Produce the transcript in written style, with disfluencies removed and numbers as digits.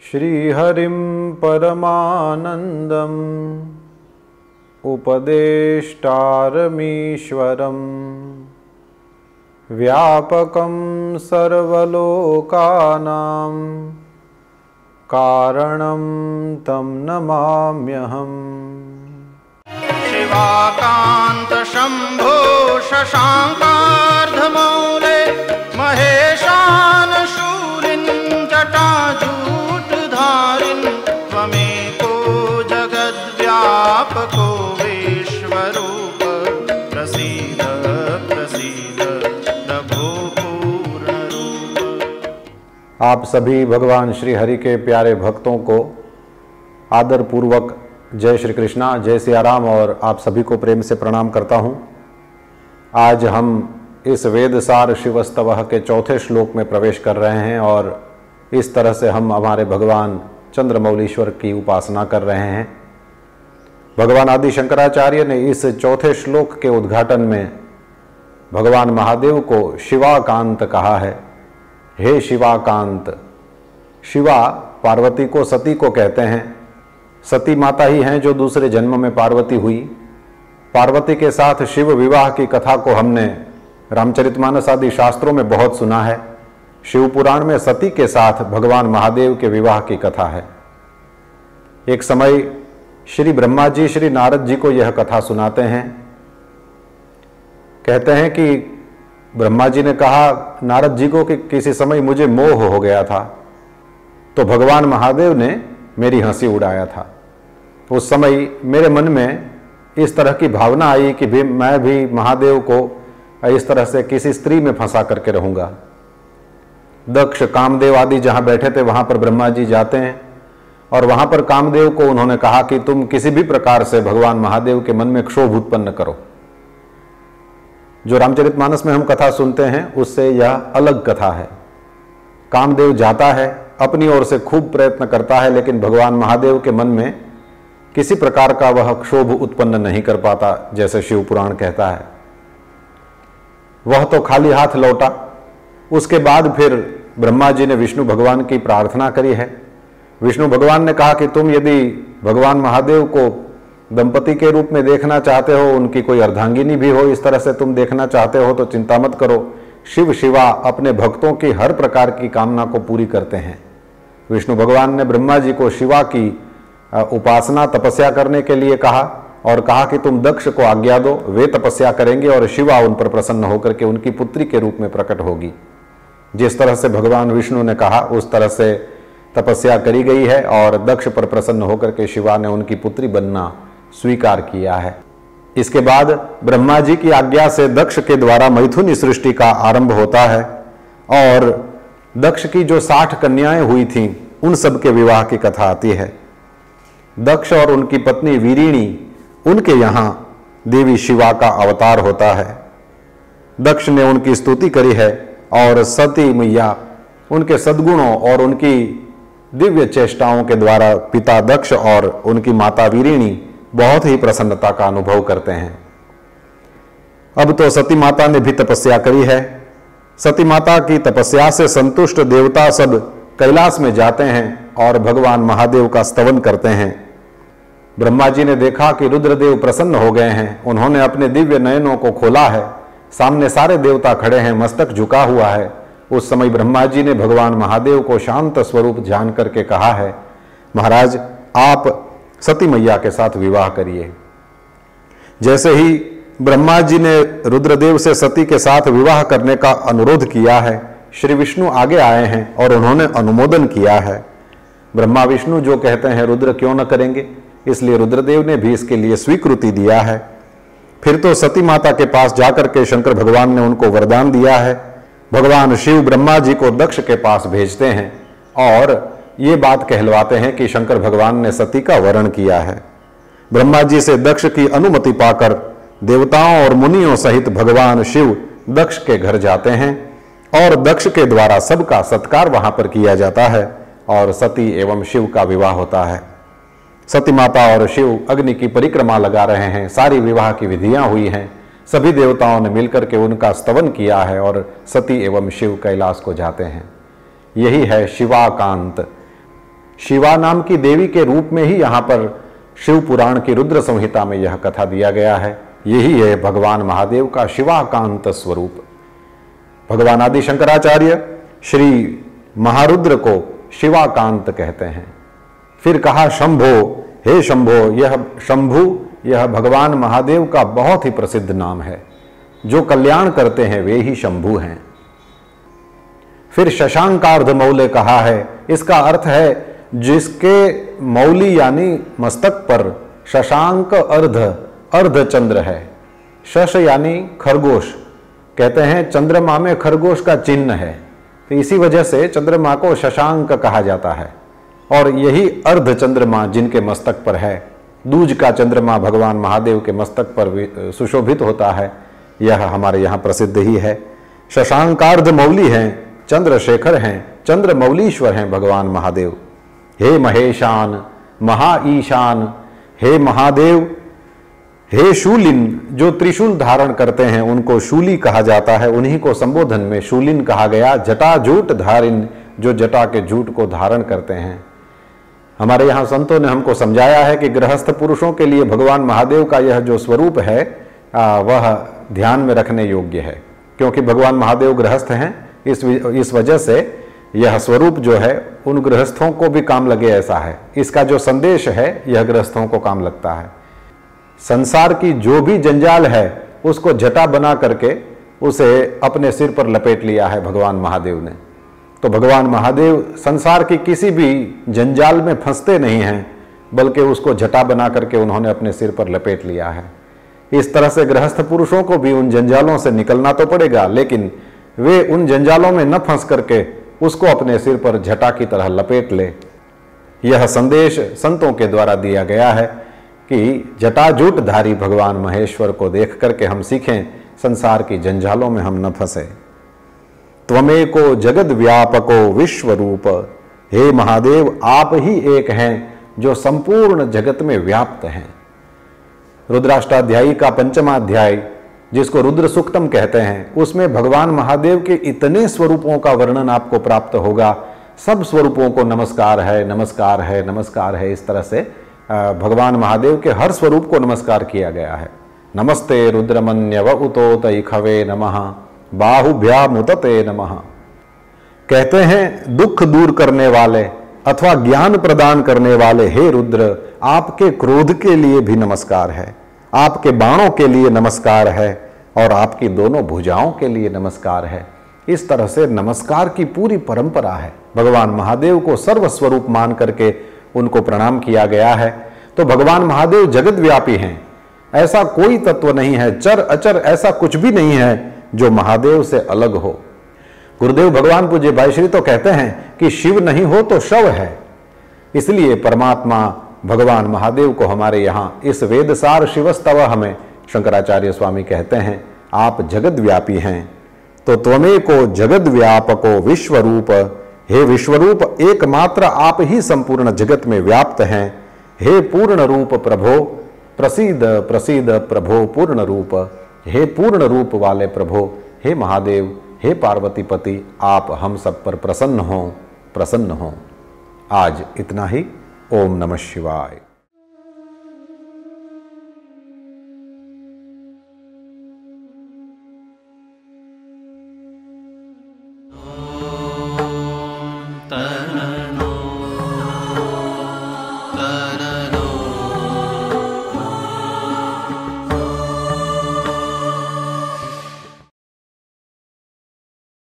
श्रीहरिं परमानन्दम् उपदेष्टारमीश्वरं व्यापकं सर्वलोकानां कारणं तं नमाम्यहम्। शिवाकान्त शम्भो शशाङ्कार्धमौले महेशान शूलिन् जटाजूटधारिन् त्वमेको जगद्व्यापको विश्वरूप प्रसीद प्रसीद प्रभो पूर्णरूप। आप सभी भगवान श्री हरि के प्यारे भक्तों को आदर पूर्वक जय श्री कृष्णा, जय सिया राम और आप सभी को प्रेम से प्रणाम करता हूँ। आज हम इस वेदसार शिवस्तवः के चौथे श्लोक में प्रवेश कर रहे हैं और इस तरह से हम हमारे भगवान चंद्रमौलीश्वर की उपासना कर रहे हैं। भगवान आदि शंकराचार्य ने इस चौथे श्लोक के उद्घाटन में भगवान महादेव को शिवाकांत कहा है। हे शिवाकांत। शिवा पार्वती को सती को कहते हैं। सती माता ही हैं जो दूसरे जन्म में पार्वती हुई। पार्वती के साथ शिव विवाह की कथा को हमने रामचरितमानस आदि शास्त्रों में बहुत सुना है। शिव पुराण में सती के साथ भगवान महादेव के विवाह की कथा है। एक समय श्री ब्रह्मा जी श्री नारद जी को यह कथा सुनाते हैं। कहते हैं कि ब्रह्मा जी ने कहा नारद जी को कि किसी समय मुझे मोह हो गया था, तो भगवान महादेव ने मेरी हंसी उड़ाया था। उस समय मेरे मन में इस तरह की भावना आई कि मैं भी महादेव को इस तरह से किसी स्त्री में फंसा करके रहूंगा। दक्ष कामदेव आदि जहां बैठे थे वहां पर ब्रह्मा जी जाते हैं और वहां पर कामदेव को उन्होंने कहा कि तुम किसी भी प्रकार से भगवान महादेव के मन में क्षोभ उत्पन्न करो। जो रामचरितमानस में हम कथा सुनते हैं उससे यह अलग कथा है। कामदेव जाता है, अपनी ओर से खूब प्रयत्न करता है, लेकिन भगवान महादेव के मन में किसी प्रकार का वह क्षोभ उत्पन्न नहीं कर पाता, जैसे शिव पुराण कहता है। वह तो खाली हाथ लौटा। उसके बाद फिर ब्रह्मा जी ने विष्णु भगवान की प्रार्थना करी है। विष्णु भगवान ने कहा कि तुम यदि भगवान महादेव को दंपति के रूप में देखना चाहते हो, उनकी कोई अर्धांगिनी भी हो, इस तरह से तुम देखना चाहते हो तो चिंता मत करो। शिव शिवा अपने भक्तों की हर प्रकार की कामना को पूरी करते हैं। विष्णु भगवान ने ब्रह्मा जी को शिवा की उपासना तपस्या करने के लिए कहा और कहा कि तुम दक्ष को आज्ञा दो, वे तपस्या करेंगे और शिवा उन पर प्रसन्न होकर के उनकी पुत्री के रूप में प्रकट होगी। जिस तरह से भगवान विष्णु ने कहा उस तरह से तपस्या करी गई है और दक्ष पर प्रसन्न होकर के शिवा ने उनकी पुत्री बनना स्वीकार किया है। इसके बाद ब्रह्मा जी की आज्ञा से दक्ष के द्वारा मैथुनी सृष्टि का आरंभ होता है और दक्ष की जो 60 कन्याएं हुई थीं उन सब के विवाह की कथा आती है। दक्ष और उनकी पत्नी वीरिणी, उनके यहां देवी शिवा का अवतार होता है। दक्ष ने उनकी स्तुति करी है और सती मैया उनके सद्गुणों और उनकी दिव्य चेष्टाओं के द्वारा पिता दक्ष और उनकी माता वीरिणी बहुत ही प्रसन्नता का अनुभव करते हैं। अब तो सती माता ने भी तपस्या करी है। सती माता की तपस्या से संतुष्ट देवता सब कैलाश में जाते हैं और भगवान महादेव का स्तवन करते हैं। ब्रह्मा जी ने देखा कि रुद्रदेव प्रसन्न हो गए हैं। उन्होंने अपने दिव्य नयनों को खोला है। सामने सारे देवता खड़े हैं, मस्तक झुका हुआ है। उस समय ब्रह्मा जी ने भगवान महादेव को शांत स्वरूप जान करके कहा है, महाराज आप सती मैया के साथ विवाह करिए। जैसे ही ब्रह्मा जी ने रुद्रदेव से सती के साथ विवाह करने का अनुरोध किया है, श्री विष्णु आगे आए हैं और उन्होंने अनुमोदन किया है। ब्रह्मा विष्णु जो कहते हैं रुद्र क्यों न करेंगे, इसलिए रुद्रदेव ने भी इसके लिए स्वीकृति दिया है। फिर तो सती माता के पास जाकर के शंकर भगवान ने उनको वरदान दिया है। भगवान शिव ब्रह्मा जी को दक्ष के पास भेजते हैं और ये बात कहलवाते हैं कि शंकर भगवान ने सती का वरण किया है। ब्रह्मा जी से दक्ष की अनुमति पाकर देवताओं और मुनियों सहित भगवान शिव दक्ष के घर जाते हैं और दक्ष के द्वारा सबका सत्कार वहां पर किया जाता है और सती एवं शिव का विवाह होता है। सती माता और शिव अग्नि की परिक्रमा लगा रहे हैं। सारी विवाह की विधियां हुई हैं। सभी देवताओं ने मिलकर के उनका स्तवन किया है और सती एवं शिव कैलाश को जाते हैं। यही है शिवाकांत। शिवा नाम की देवी के रूप में ही यहाँ पर शिव पुराण की रुद्र संहिता में यह कथा दिया गया है। यही है भगवान महादेव का शिवाकांत स्वरूप। भगवान आदि शंकराचार्य श्री महारुद्र को शिवाकांत कहते हैं। फिर कहा शंभो, हे शंभो, यह शंभु यह भगवान महादेव का बहुत ही प्रसिद्ध नाम है। जो कल्याण करते हैं वे ही शंभु हैं। फिर शशांकार्ध मौले कहा है। इसका अर्थ है जिसके मौली यानी मस्तक पर शशांक अर्ध चंद्र है। शश यानी खरगोश, कहते हैं चंद्रमा में खरगोश का चिन्ह है, तो इसी वजह से चंद्रमा को शशांक कहा जाता है। और यही अर्ध चंद्रमा जिनके मस्तक पर है, दूज का चंद्रमा भगवान महादेव के मस्तक पर सुशोभित होता है, यह हमारे यहाँ प्रसिद्ध ही है। शशांकार्ध मौली हैं, चंद्रशेखर हैं, चंद्रमौलीश्वर हैं भगवान महादेव। हे महेशान, महाईशान, हे महादेव, हे शूलिन, जो त्रिशूल धारण करते हैं उनको शूली कहा जाता है। उन्हीं को संबोधन में शूलिन कहा गया। जटाजूट धारिन, जो जटा के जूट को धारण करते हैं। हमारे यहाँ संतों ने हमको समझाया है कि गृहस्थ पुरुषों के लिए भगवान महादेव का यह जो स्वरूप है वह ध्यान में रखने योग्य है, क्योंकि भगवान महादेव गृहस्थ हैं। इस वजह से यह स्वरूप जो है उन गृहस्थों को भी काम लगे ऐसा है। इसका जो संदेश है यह गृहस्थों को काम लगता है। संसार की जो भी जंजाल है उसको जटा बना करके उसे अपने सिर पर लपेट लिया है भगवान महादेव ने। तो भगवान महादेव संसार की किसी भी जंजाल में फंसते नहीं हैं, बल्कि उसको जटा बना करके उन्होंने अपने सिर पर लपेट लिया है। इस तरह से गृहस्थ पुरुषों को भी उन जंजालों से निकलना तो पड़ेगा, लेकिन वे उन जंजालों में न फंस करके उसको अपने सिर पर जटा की तरह लपेट ले। यह संदेश संतों के द्वारा दिया गया है कि जटाजूट धारी भगवान महेश्वर को देख करके हम सीखें, संसार की जंजालों में हम न फंसे। त्वमेको जगद व्यापको विश्व रूप, हे महादेव आप ही एक हैं जो संपूर्ण जगत में व्याप्त हैं। रुद्राष्टाध्यायी का 5वां अध्याय, जिसको रुद्र सूक्तम कहते हैं, उसमें भगवान महादेव के इतने स्वरूपों का वर्णन आपको प्राप्त होगा। सब स्वरूपों को नमस्कार है, नमस्कार है, नमस्कार है। इस तरह से भगवान महादेव के हर स्वरूप को नमस्कार किया गया है। नमस्ते रुद्रमन्यव उतोतै खवे नमः, बाहुभ्यामुतते नमः। कहते हैं दुख दूर करने वाले अथवा ज्ञान प्रदान करने वाले हे रुद्र, आपके क्रोध के लिए भी नमस्कार है, आपके बाणों के लिए नमस्कार है और आपकी दोनों भुजाओं के लिए नमस्कार है। इस तरह से नमस्कार की पूरी परंपरा है। भगवान महादेव को सर्वस्वरूप मान करके उनको प्रणाम किया गया है। तो भगवान महादेव जगत व्यापी हैं, ऐसा कोई तत्व नहीं है, चर अचर ऐसा कुछ भी नहीं है जो महादेव से अलग हो। गुरुदेव भगवान पूज्य भाई श्री तो कहते हैं कि शिव नहीं हो तो शव है। इसलिए परमात्मा भगवान महादेव को हमारे यहाँ इस वेदसार शिवस्तव हमें शंकराचार्य स्वामी कहते हैं आप जगद व्यापी हैं। तो त्वमेको जगद व्यापको विश्वरूप, हे विश्वरूप एकमात्र आप ही संपूर्ण जगत में व्याप्त हैं। हे पूर्ण रूप प्रभो, प्रसीद प्रसीद प्रभो पूर्ण रूप, हे पूर्ण रूप वाले प्रभो, हे महादेव, हे पार्वतीपति, आप हम सब पर प्रसन्न हो, प्रसन्न हो। आज इतना ही। ओम नमः शिवाय।